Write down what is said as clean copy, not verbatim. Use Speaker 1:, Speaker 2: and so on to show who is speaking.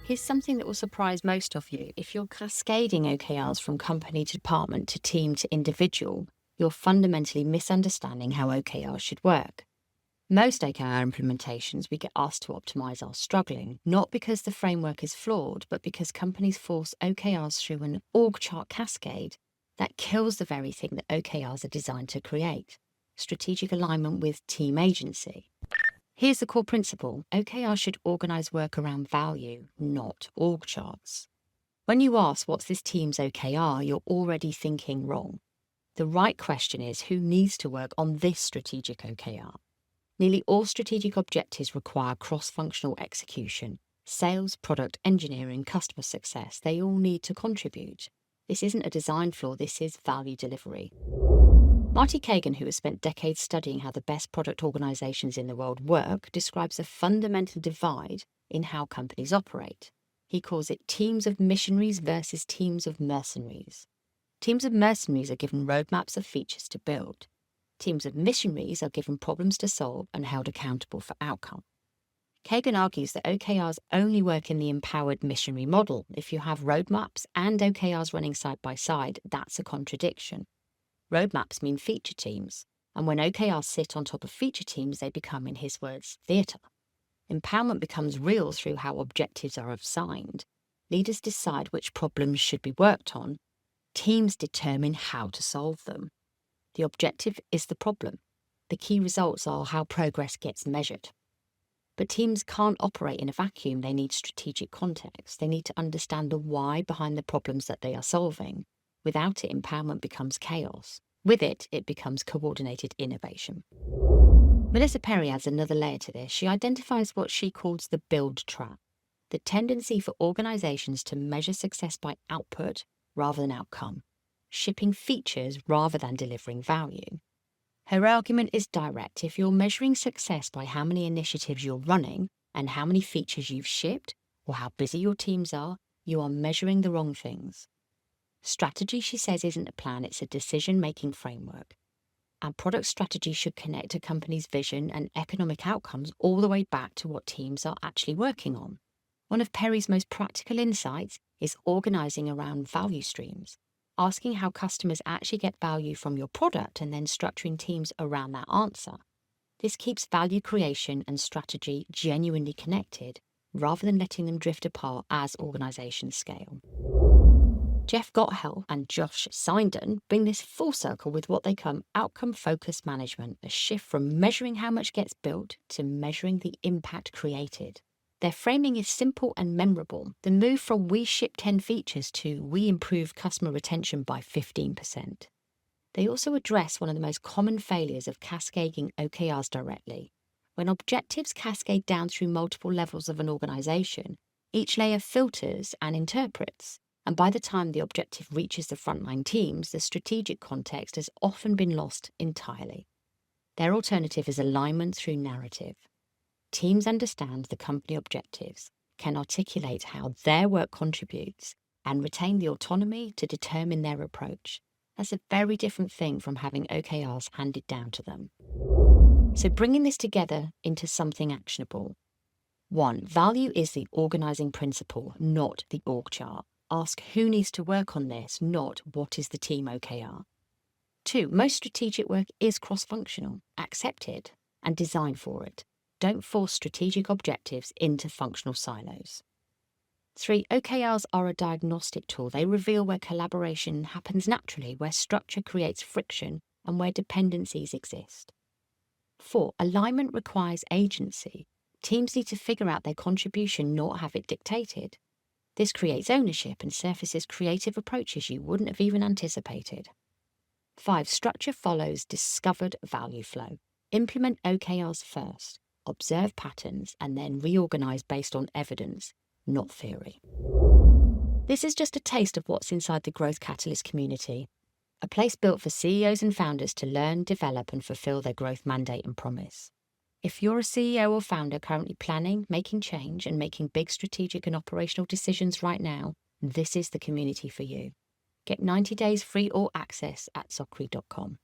Speaker 1: Here's something that will surprise most of you. If you're cascading OKRs from company to department to team to individual, you're fundamentally misunderstanding how OKRs should work. Most OKR implementations we get asked to optimize are struggling, not because the framework is flawed, but because companies force OKRs through an org chart cascade that kills the very thing that OKRs are designed to create: strategic alignment with team agency. Here's the core principle: OKRs should organize work around value, not org charts. When you ask what's this team's OKR, you're already thinking wrong. The right question is, who needs to work on this strategic OKR? Nearly all strategic objectives require cross-functional execution. Sales, product, engineering, customer success, they all need to contribute. This isn't a design flaw, this is value delivery. Marty Cagan, who has spent decades studying how the best product organizations in the world work, describes a fundamental divide in how companies operate. He calls it teams of missionaries versus teams of mercenaries. Teams of mercenaries are given roadmaps of features to build. Teams of missionaries are given problems to solve and held accountable for outcome. Cagan argues that OKRs only work in the empowered missionary model. If you have roadmaps and OKRs running side by side, that's a contradiction. Roadmaps mean feature teams, and when OKRs sit on top of feature teams, they become, in his words, theatre. Empowerment becomes real through how objectives are assigned. Leaders decide which problems should be worked on. Teams determine how to solve them. The objective is the problem. The key results are how progress gets measured. But teams can't operate in a vacuum. They need strategic context. They need to understand the why behind the problems that they are solving. Without it, empowerment becomes chaos. With it, it becomes coordinated innovation. Melissa Perri adds another layer to this. She identifies what she calls the build trap, the tendency for organizations to measure success by output rather than outcome, shipping features rather than delivering value. Her argument is direct. If you're measuring success by how many initiatives you're running and how many features you've shipped or how busy your teams are, you are measuring the wrong things. Strategy, she says, isn't a plan, it's a decision-making framework. And product strategy should connect a company's vision and economic outcomes all the way back to what teams are actually working on. One of Perri's most practical insights is organising around value streams, asking how customers actually get value from your product and then structuring teams around that answer. This keeps value creation and strategy genuinely connected, rather than letting them drift apart as organisations scale. Gothelf and Josh Seiden bring this full circle with what they call outcome-focused management, a shift from measuring how much gets built to measuring the impact created. Their framing is simple and memorable. The move from we ship 10 features to we improve customer retention by 15%. They also address one of the most common failures of cascading OKRs directly. When objectives cascade down through multiple levels of an organisation, each layer filters and interprets. And by the time the objective reaches the frontline teams, the strategic context has often been lost entirely. Their alternative is alignment through narrative. Teams understand the company objectives, can articulate how their work contributes, and retain the autonomy to determine their approach. That's a very different thing from having OKRs handed down to them. So bringing this together into something actionable. 1. Value is the organising principle, not the org chart. Ask who needs to work on this, not what is the team OKR. 2. Most strategic work is cross-functional. Accept it and design for it. Don't force strategic objectives into functional silos. 3. OKRs are a diagnostic tool. They reveal where collaboration happens naturally, where structure creates friction, and where dependencies exist. 4. Alignment requires agency. Teams need to figure out their contribution, not have it dictated. This creates ownership and surfaces creative approaches you wouldn't have even anticipated. 5. Structure follows discovered value flow. Implement OKRs first. Observe patterns, and then reorganize based on evidence, not theory. This is just a taste of what's inside the Growth Catalyst community, a place built for CEOs and founders to learn, develop, and fulfill their growth mandate and promise. If you're a CEO or founder currently planning, making change, and making big strategic and operational decisions right now, this is the community for you. Get 90 days free all access at socri.com.